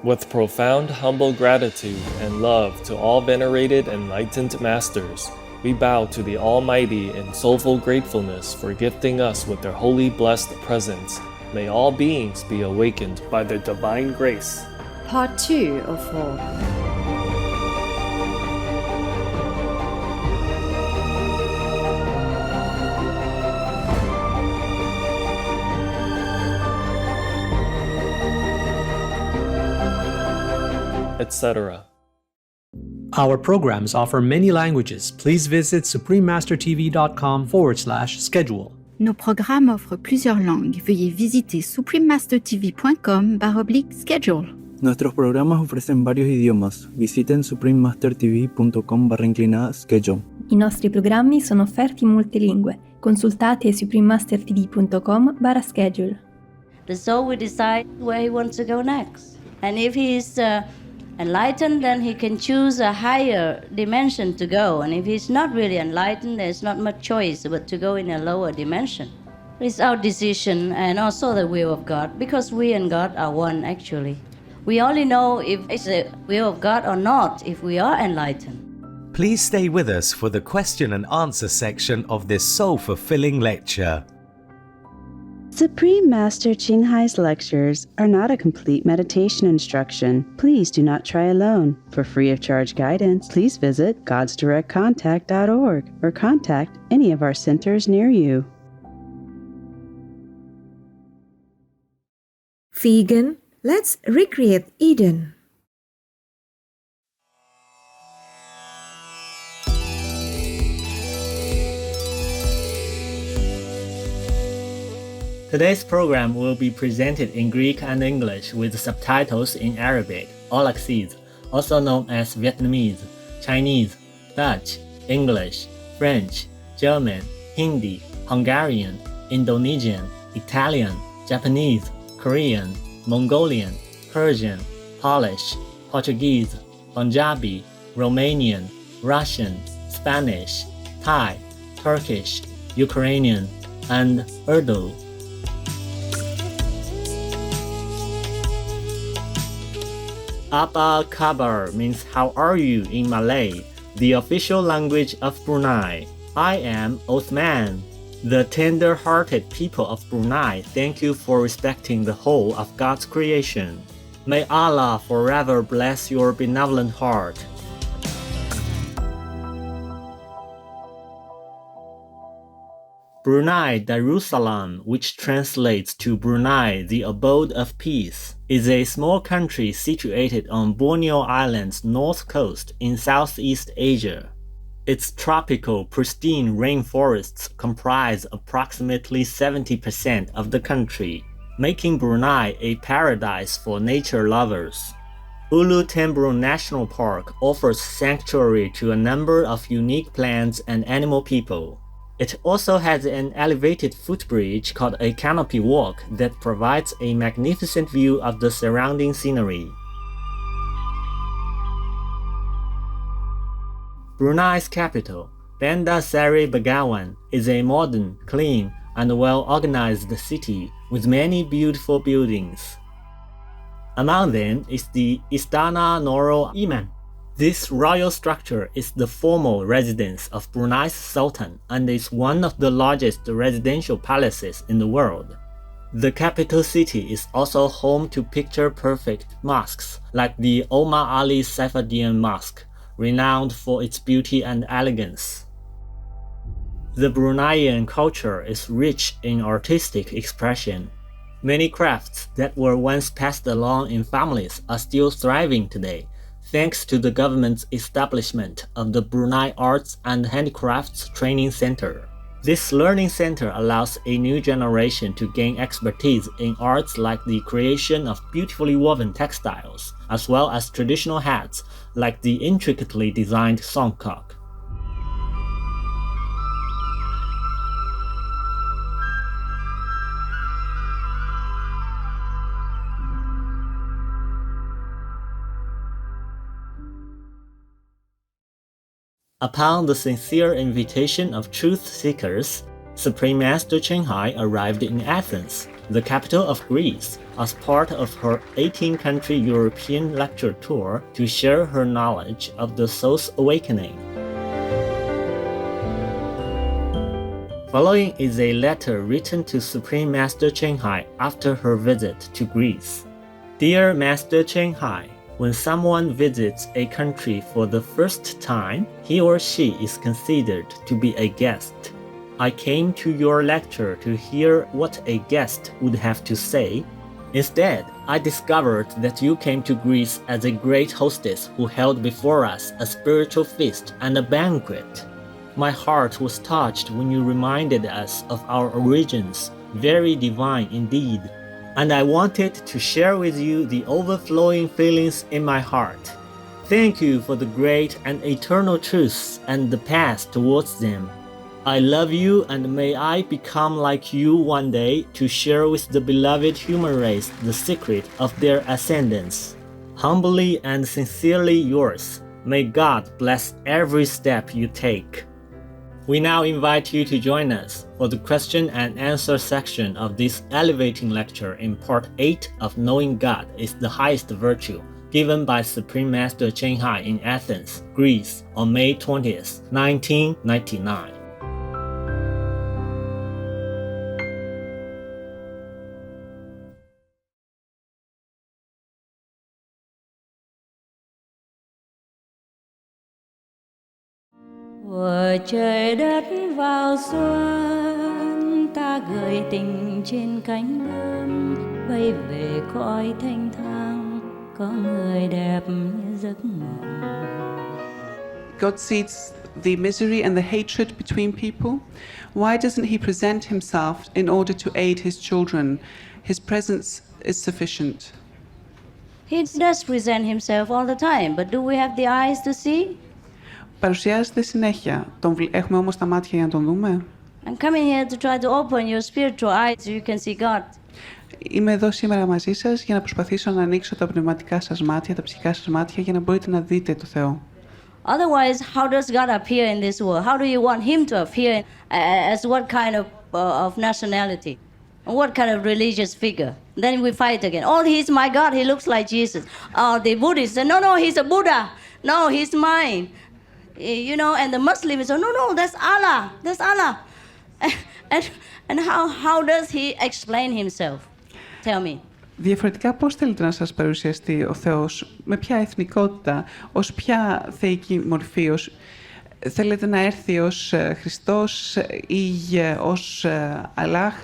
With profound humble gratitude and love to all venerated enlightened masters, we bow to the Almighty in soulful gratefulness for gifting us with their holy blessed presence. May all beings be awakened by their divine grace. Part 2 of 4. Etc. Our programs offer many languages. Please visit suprememastertv.com/schedule. Nos programmes offrent plusieurs langues. Veuillez visiter suprememastertv.com/schedule. Nuestros programas ofrecen varios idiomas. Visiten suprememastertv.com/schedule. I nostri programmi sono offerti in molte lingue. Consultate suprememastertv.com/schedule. The soul will decide where he wants to go next. And if he is enlightened, then he can choose a higher dimension to go. And if he's not really enlightened, there's not much choice but to go in a lower dimension. It's our decision and also the will of God, because we and God are one actually. We only know if it's the will of God or not if we are enlightened. Please stay with us for the question and answer section of this soul-fulfilling lecture. Supreme Master Ching Hai's lectures are not a complete meditation instruction. Please do not try alone. For free of charge guidance, please visit godsdirectcontact.org or contact any of our centers near you. Vegan, let's recreate Eden. Today's program will be presented in Greek and English with subtitles in Arabic, all accents, also known as Vietnamese, Chinese, Dutch, English, French, German, Hindi, Hungarian, Indonesian, Italian, Japanese, Korean, Mongolian, Persian, Polish, Portuguese, Punjabi, Romanian, Russian, Spanish, Thai, Turkish, Ukrainian, and Urdu. Apa Kabar means how are you in Malay, the official language of Brunei. I am Othman. The tender-hearted people of Brunei thank you for respecting the whole of God's creation. May Allah forever bless your benevolent heart. Brunei Darussalam, which translates to Brunei, the abode of peace, is a small country situated on Borneo Island's north coast in Southeast Asia. Its tropical, pristine rainforests comprise approximately 70% of the country, making Brunei a paradise for nature lovers. Ulu Tembrun National Park offers sanctuary to a number of unique plants and animal people. It also has an elevated footbridge called a canopy walk that provides a magnificent view of the surrounding scenery. Brunei's capital, Bandar Seri Begawan, is a modern, clean, and well-organized city with many beautiful buildings. Among them is the Istana Nurul Iman. This royal structure is the formal residence of Brunei's Sultan and is one of the largest residential palaces in the world. The capital city is also home to picture-perfect mosques like the Omar Ali Saifuddin Mosque, renowned for its beauty and elegance. The Bruneian culture is rich in artistic expression. Many crafts that were once passed along in families are still thriving today, thanks to the government's establishment of the Brunei Arts and Handicrafts Training Center. This learning center allows a new generation to gain expertise in arts like the creation of beautifully woven textiles, as well as traditional hats like the intricately designed songkok. Upon the sincere invitation of truth seekers, Supreme Master Ching Hai arrived in Athens, the capital of Greece, as part of her 18-country European lecture tour to share her knowledge of the soul's awakening. Following is a letter written to Supreme Master Ching Hai after her visit to Greece. Dear Master Ching Hai, when someone visits a country for the first time, he or she is considered to be a guest. I came to your lecture to hear what a guest would have to say. Instead, I discovered that you came to Greece as a great hostess who held before us a spiritual feast and a banquet. My heart was touched when you reminded us of our origins, very divine indeed, and I wanted to share with you the overflowing feelings in my heart. Thank you for the great and eternal truths and the path towards them. I love you and may I become like you one day to share with the beloved human race the secret of their ascendance. Humbly and sincerely yours. May God bless every step you take. We now invite you to join us for the question and answer section of this elevating lecture in part 8 of Knowing God is the Highest Virtue, given by Supreme Master Ching Hai in Athens, Greece on May 20th, 1999. Vừa trời đất vào xuân, ta gửi tình trên cánh bướm, bay về cõi thanh thang, có người đẹp như giấc mộng. God sees the misery and the hatred between people. Why doesn't he present himself in order to aid his children? His presence is sufficient. He does present himself all the time, but do we have the eyes to see? Παρουσιάζεται συνέχεια. Έχουμε όμως τα μάτια για να τον δούμε. I'm coming here to try to open your spiritual eyes so you can see God. Είμαι εδώ σήμερα μαζί σας για να προσπαθήσω να ανοίξω τα πνευματικά σας μάτια, τα ψυχικά σας μάτια για να μπορείτε να δείτε το Θεό. Otherwise, how does God appear in this world? How do you want him to appear as what kind of nationality? What kind of religious figure? Then we fight again. Oh, he's my God, he looks like Jesus. Oh, the Buddhists say, no, he's a Buddha. No, he's mine. You know, and the Muslims say, no, that's Allah. That's Allah. And how does he explain himself? Tell me. Διαφορετικά πώς θέλετε να σας παρουσιαστεί ο Θεός, με ποια εθνικότητα, ως ποια θεϊκή μορφή, θέλετε να έρθει ως Χριστός ή ως Αλλάχ,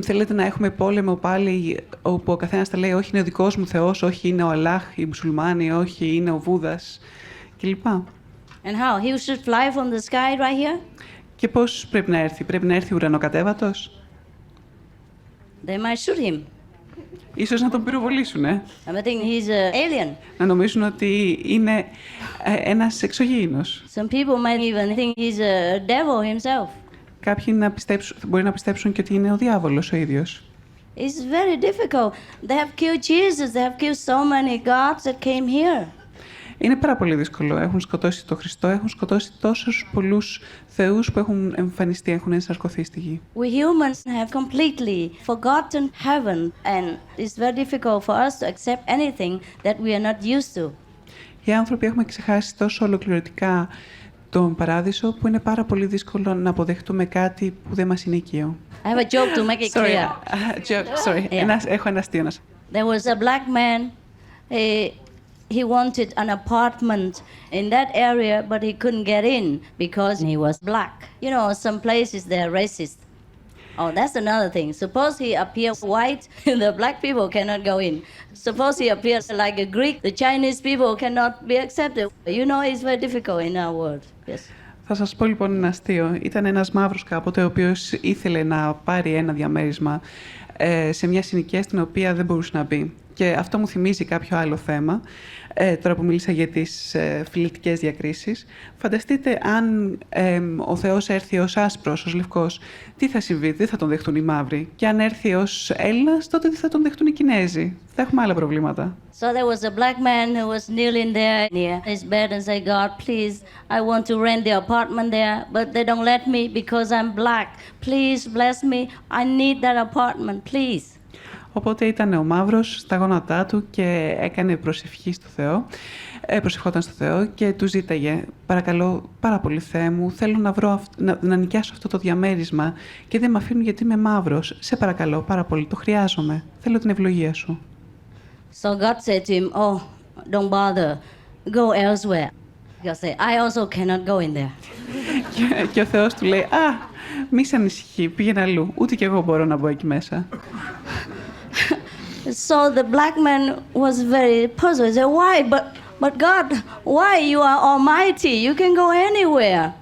θέλετε να έχουμε πόλεμο πάλι όπου ο καθένας θα λέει όχι είναι ο δικός μου Θεός, όχι είναι ο Αλλάχ, οι μουσουλμάνοι, όχι είναι ο Βούδας κλπ. And how? He should fly from the sky right here? Και πώς πρέπει να έρθει ουρανοκατέβατος? They might shoot him. Ίσως να τον πυροβολήσουν, I think he's an alien. Να νομίζουν ότι είναι ένας εξωγήινος. Some people might even think he's a devil himself. Κάποιοι μπορεί να πιστέψουν και ότι είναι ο διάβολος ο ίδιος. It's very difficult. They have killed Jesus. They have killed so many gods that came here. Είναι πάρα πολύ δύσκολο. Έχουν σκοτώσει τον Χριστό, έχουν σκοτώσει τόσους πολλούς θεούς που έχουν εμφανιστεί, έχουν ενσαρκωθεί στη γη. We humans have completely forgotten heaven and it's very difficult for us to accept anything that we are not used to. Οι άνθρωποι έχουμε ξεχάσει τόσο ολοκληρωτικά τον παράδεισο που είναι πάρα πολύ δύσκολο να αποδεχτούμε κάτι που δεν μας είναι οικείο. I have a joke to make it clear. Sorry. Έχω ένα αστείο να σας. There was a black man. He wanted an apartment in that area, but he couldn't get in because he was black. You know, some places they're racist. Oh, that's another thing. Suppose he appears white, the black people cannot go in. Suppose he appears like a Greek, the Chinese people cannot be accepted. You know, it's very difficult in our world. Yes. Θα σας πω λοιπόν ένα αστείο. Ήταν ένας μαύρος κάποτε, ο οποίος ήθελε να πάρει ένα διαμέρισμα σε μια συνοικία στην οποία δεν μπορούσε να μπει. Και αυτό μου θυμίζει κάποιο άλλο θέμα, τώρα που μίλησα για τις φιλετικές διακρίσεις. Φανταστείτε αν ο Θεός έρθει ως άσπρος, ως λευκός, τι θα συμβεί, δεν θα τον δεχτούν οι μαύροι. Και αν έρθει ως Έλληνας, τότε τι θα τον δεχτούν οι Κινέζοι. Θα έχουμε άλλα προβλήματα. So there was a black man who was kneeling there near his bed and say, God, please, I want to rent the apartment there, but they don't let me because I'm black. Please bless me. I need that apartment, please. Οπότε ήταν ο μαύρος στα γόνατά του και έκανε προσευχή στο Θεό, προσευχόταν στο Θεό και του ζήταγε, παρακαλώ πάρα πολύ Θεέ μου, θέλω να νοικιάσω αυτό το διαμέρισμα και δεν με αφήνουν γιατί είμαι μαύρος. Σε παρακαλώ πάρα πολύ, το χρειάζομαι, θέλω την ευλογία σου. So God said to him, oh, don't bother, go elsewhere. God said, I also cannot go in there. Και ο Θεός του λέει, μη σε ανησυχεί, πήγαινε αλλού, ούτε κι εγώ μπορώ να μπω εκεί μέσα. So the black man was very puzzled. He said, why? But God, why? You are almighty. You can go anywhere.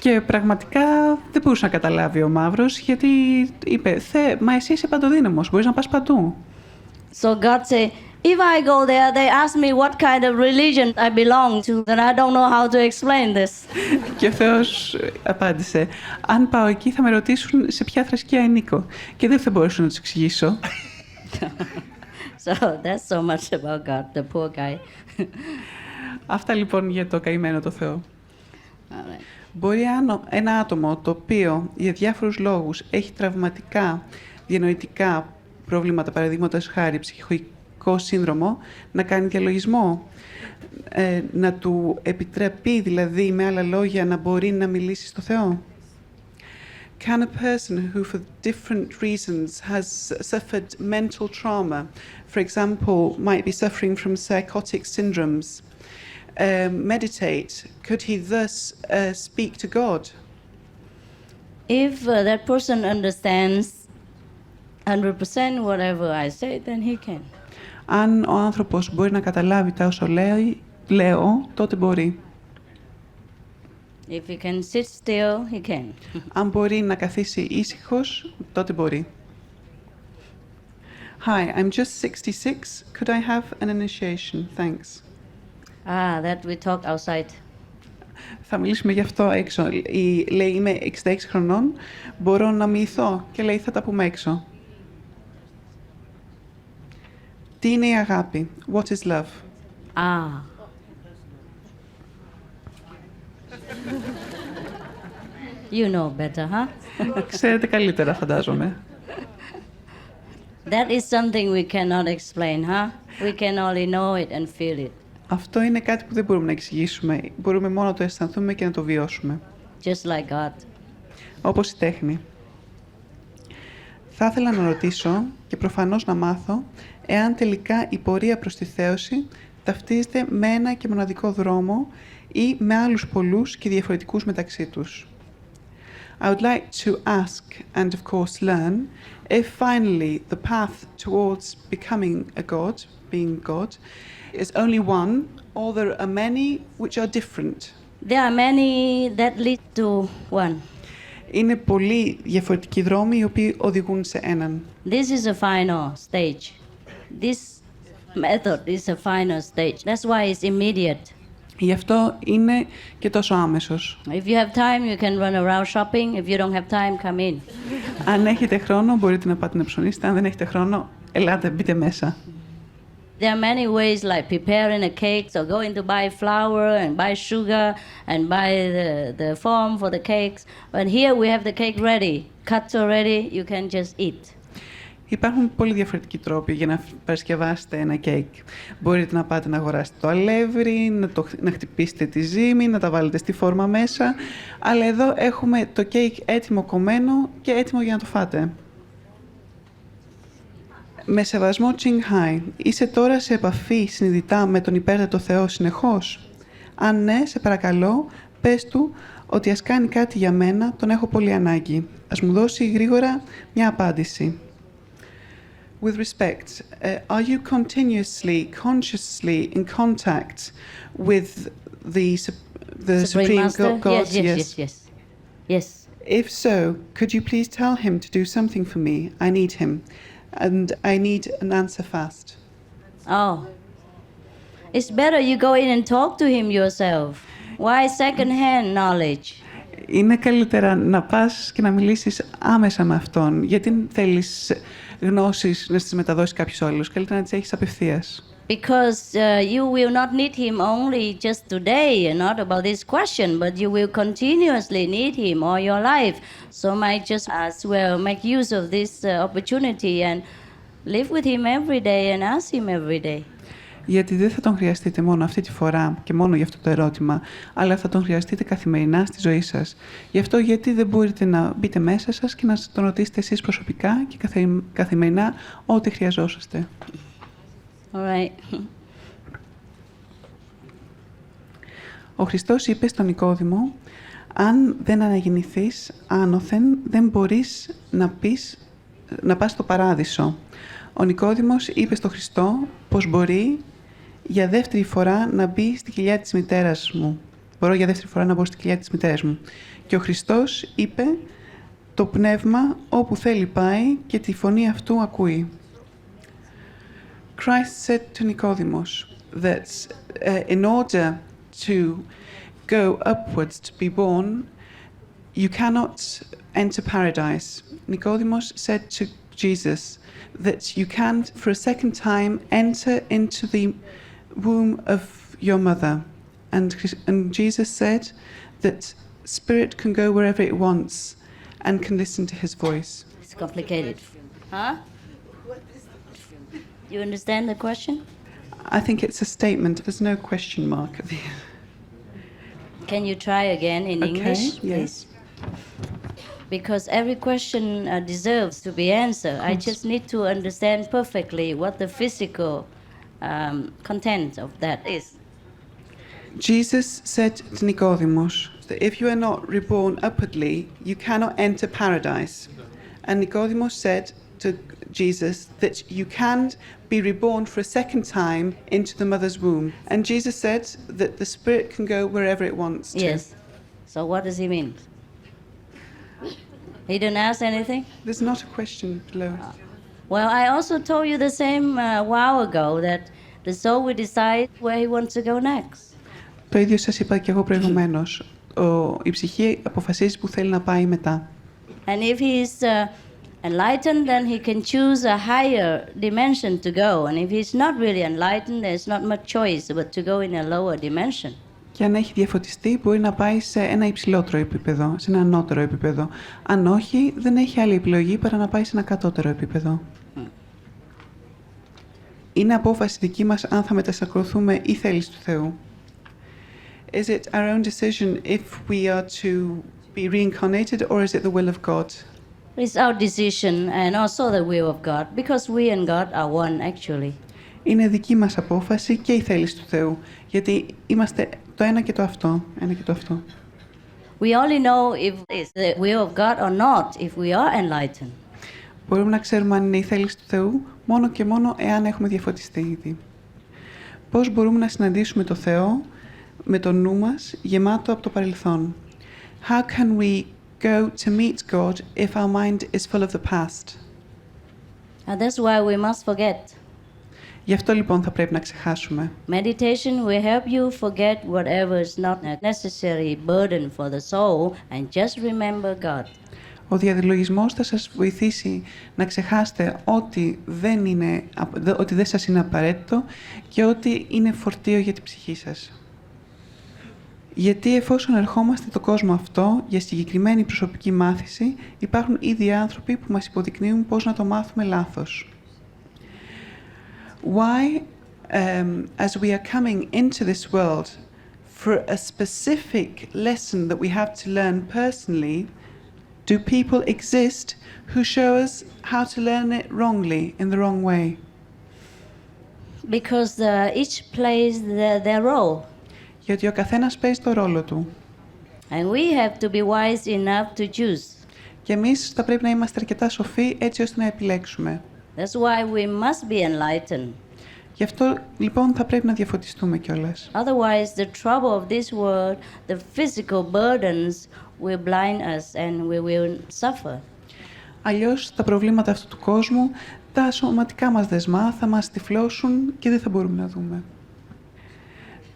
Και πραγματικά δεν μπορούσε να καταλάβει ο μαύρος, γιατί είπε, μα εσύ είσαι παντοδύναμος, μπορείς να πας παντού. So God said, if I go there, they ask me what kind of religion I belong to, then I don't know how to explain this. Και ο Θεός απάντησε, αν πάω εκεί θα με ρωτήσουν σε ποια θρησκεία ανήκω και δεν θα μπορέσω να τους εξηγήσω. So that's so much about God, the poor guy. Αυτά λοιπόν για το καημένο το Θεό. Right. Μπορεί ένα άτομο το οποίο για διάφορους λόγους έχει τραυματικά, διανοητικά προβλήματα, παραδείγματος χάρη ψυχικό σύνδρομο, να κάνει διαλογισμό, να του επιτραπεί δηλαδή με άλλα λόγια να μπορεί να μιλήσει στο Θεό. Can a person who for different reasons has suffered mental trauma, for example, might be suffering from psychotic syndromes, meditate? Could he thus speak to God? If that person understands 100% whatever I say, then he can. Αν ο άνθρωπος μπορεί να καταλάβει τα όσα λέω, τότε μπορεί. If he can sit still, he can. Αν μπορεί να καθίσει ήσυχος, τότε μπορεί. Hi, I'm just 66. Could I have an initiation? Thanks. That we talk outside. Θα μιλήσουμε γι' αυτό έξω. Λέει, είμαι 66 χρονών, μπορώ να μοιηθώ και λέει, θα τα πούμε έξω. Τι είναι η αγάπη? What is love? You know better, huh? Ξέρετε καλύτερα, φαντάζομαι. That is something we cannot explain, huh? We can only know it and feel it. Αυτό είναι κάτι που δεν μπορούμε να εξηγήσουμε. Μπορούμε μόνο να το αισθανθούμε και να το βιώσουμε. Just like God. Όπως η τέχνη. Θα ήθελα να ρωτήσω και προφανώς να μάθω εάν τελικά η πορεία προς τη θέωση ταυτίζεται με ένα και μοναδικό δρόμο ή με άλλους πολλούς και διαφορετικούς μεταξύ τους. I would like to ask, and of course learn, if finally the path towards becoming a God, being God, is only one, or there are many which are different. There are many that lead to one. Είναι πολλοί διαφορετικοί δρόμοι οι οποίοι οδηγούν σε έναν. This is a final stage. This method is a final stage. That's why it's immediate. Γι' αυτό είναι και τόσο άμεσος. If you have time, you can run around shopping. If you don't have time, come in. Αν έχετε χρόνο, μπορείτε να πάτε να ψωνίσετε. Αν δεν έχετε χρόνο, ελάτε, μπείτε μέσα. There are many ways like preparing a cake, so going to buy flour and buy sugar and buy the form for the cakes. But here we have the cake ready, cut already, you can just eat. Υπάρχουν πολύ διαφορετικοί τρόποι για να παρασκευάσετε ένα κέικ. Μπορείτε να πάτε να αγοράσετε το αλεύρι, να χτυπήσετε τη ζύμη, να τα βάλετε στη φόρμα μέσα. Αλλά εδώ έχουμε το κέικ έτοιμο κομμένο και έτοιμο για να το φάτε. Με σεβασμό Ching-hai, είσαι τώρα σε επαφή συνειδητά με τον υπέρτατο Θεό συνεχώς? Αν ναι, σε παρακαλώ, πες του ότι ας κάνει κάτι για μένα, τον έχω πολύ ανάγκη. Ας μου δώσει γρήγορα μια απάντηση. With respect, are you continuously, consciously in contact with the Supreme God? Yes. If so, could you please tell him to do something for me? I need him, and I need an answer fast. Oh. It's better you go in and talk to him yourself. Why second-hand knowledge? Είναι καλύτερα να πας και να μιλήσεις άμεσα με αυτόν. Γιατί θέλεις γνώσεις να τις μεταδώσεις κάποιος άλλος. Καλύτερα να τις έχεις απευθείας. Because you will not need him only just today and not about this question, but you will continuously need him all your life. So might just as well make use of this opportunity and live with him every day and ask him every day. Γιατί δεν θα τον χρειαστείτε μόνο αυτή τη φορά και μόνο για αυτό το ερώτημα, αλλά θα τον χρειαστείτε καθημερινά στη ζωή σας. Γι' αυτό γιατί δεν μπορείτε να μπείτε μέσα σας και να τον ρωτήσετε εσείς προσωπικά και καθημερινά ό,τι χρειαζόσαστε. All right. Ο Χριστός είπε στον Νικόδημο, αν δεν αναγεννηθείς άνωθεν, δεν μπορείς να πας στο παράδεισο. Ο Νικόδημος είπε στον Χριστό πως μπορεί για δεύτερη φορά να μπει στη κοιλιά της μητέρας μου. Μπορώ για δεύτερη φορά να μπω στη κοιλιά της μητέρας μου. Και ο Χριστός είπε, το πνεύμα όπου θέλει πάει και τη φωνή αυτού ακούει. Christ said to Nicodemus that in order to go upwards to be born, you cannot enter paradise. Nicodemus said to Jesus that you can't, for a second time, enter into the womb of your mother. And Jesus said that spirit can go wherever it wants and can listen to his voice. It's complicated. Huh? You understand the question? I think it's a statement. There's no question mark at the end. Can you try again in English, please? Yes. Because every question deserves to be answered. I just need to understand perfectly what the physical content of that is. Jesus said to Nicodemus that if you are not reborn upwardly, you cannot enter paradise. And Nicodemus said to Jesus that you can't be reborn for a second time into the mother's womb. And Jesus said that the spirit can go wherever it wants to. Yes. So what does he mean? He didn't ask anything? There's not a question below. Well, I also told you the same a while ago that the soul will decide where he wants to go next. Το ίδιο σας είπα και εγώ προηγουμένως. Η ψυχή αποφασίζει που θέλει να πάει μετά. And if he's enlightened, then he can choose a higher dimension to go. And if he's not really enlightened, there's not much choice but to go in a lower dimension. Και αν έχει διαφωτιστεί, μπορεί να πάει σε ένα υψηλότερο επίπεδο, σε ένα ανώτερο επίπεδο. Αν όχι, δεν έχει άλλη επιλογή παρά να πάει σε ένα κατώτερο επίπεδο. Είναι απόφαση δική μας αν θα μετασακρωθούμε ή θέληση του Θεού. Is it our own decision if we are to be reincarnated or is it the will of God? It's our decision and also the will of God, because we and God are one actually. Είναι δική μας απόφαση και η θέληση του Θεού, γιατί είμαστε το ένα και το αυτό, ένα και το αυτό. We only know if it's the will of God or not if we are enlightened. Μπορούμε να ξέρουμε αν είναι η θέληση του Θεού μόνο και μόνο εάν έχουμε διαφωτιστεί ήδη. Πώς μπορούμε να συναντήσουμε το Θεό με το νου μας γεμάτο από το παρελθόν? How can we go to meet God if our mind is full of the past? And that's why we must forget. Γι' αυτό λοιπόν θα πρέπει να ξεχάσουμε. Meditation will help you forget whatever is not a necessary burden for the soul and just remember God. Ο διαδιλογισμός θα σας βοηθήσει να ξεχάσετε ό,τι δεν σας είναι απαραίτητο και ό,τι είναι φορτίο για την ψυχή σας. Γιατί εφόσον ερχόμαστε το κόσμο αυτό για συγκεκριμένη προσωπική μάθηση, υπάρχουν ήδη άνθρωποι που μας υποδεικνύουν πώς να το μάθουμε λάθος. Why, as we are coming into this world for a specific lesson that we have to learn personally, do people exist who show us how to learn it wrongly, in the wrong way? Because each plays their role. Γιατί ο καθένας παίζει το ρόλο του. And we have to be wise enough to choose. Και εμείς θα πρέπει να είμαστε αρκετά σοφοί έτσι ώστε να επιλέξουμε. That's why we must be enlightened. Γι' αυτό λοιπόν θα πρέπει να διαφωτιστούμε κιόλας. Otherwise, the trouble of this world, the physical burdens will blind us and we will suffer. Αλλιώς τα προβλήματα αυτού του κόσμου, τα σωματικά μας δεσμά θα μας τυφλώσουν και δεν θα μπορούμε να δούμε.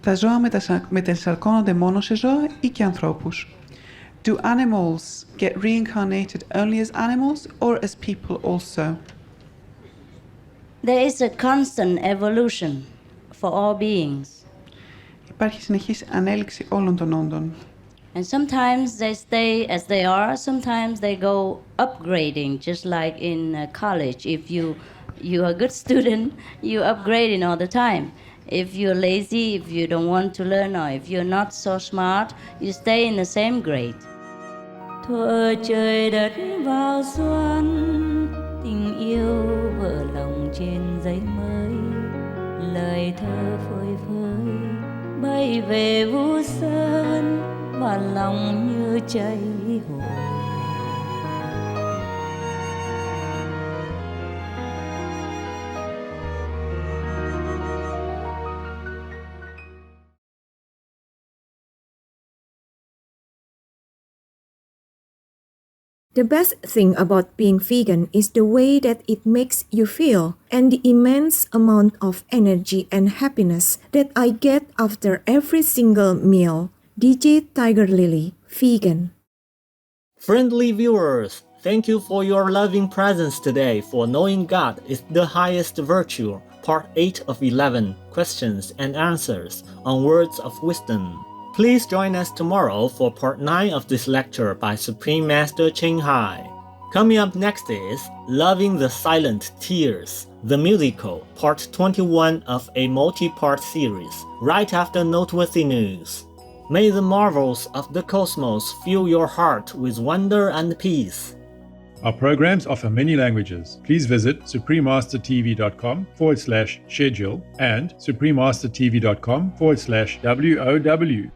Τα ζώα μετενσαρκώνονται μόνο σε ζώα ή και ανθρώπους. Do animals get reincarnated only as animals or as people also? There is a constant evolution for all beings. Υπάρχει συνεχής ανέλυξη όλων των όντων. And sometimes they stay as they are, sometimes they go upgrading, just like in college. If you're a good student, you're upgrading all the time. If you're lazy, if you don't want to learn, or if you're not so smart, you stay in the same grade. Thuở trời đất vào xuân, tình yêu vỡ lòng trên giấy mới, lời thơ phơi phới bay về Vũ Sơn và lòng như cháy hồi. The best thing about being vegan is the way that it makes you feel and the immense amount of energy and happiness that I get after every single meal. DJ Tiger Lily, vegan. Friendly viewers, thank you for your loving presence today for knowing God is the highest virtue, part 8 of 11, questions and answers on words of wisdom. Please join us tomorrow for part 9 of this lecture by Supreme Master Ching Hai. Coming up next is Loving the Silent Tears, the musical, part 21 of a multi-part series, right after noteworthy news. May the marvels of the cosmos fill your heart with wonder and peace. Our programs offer many languages. Please visit suprememastertv.com/schedule and suprememastertv.com/WOW.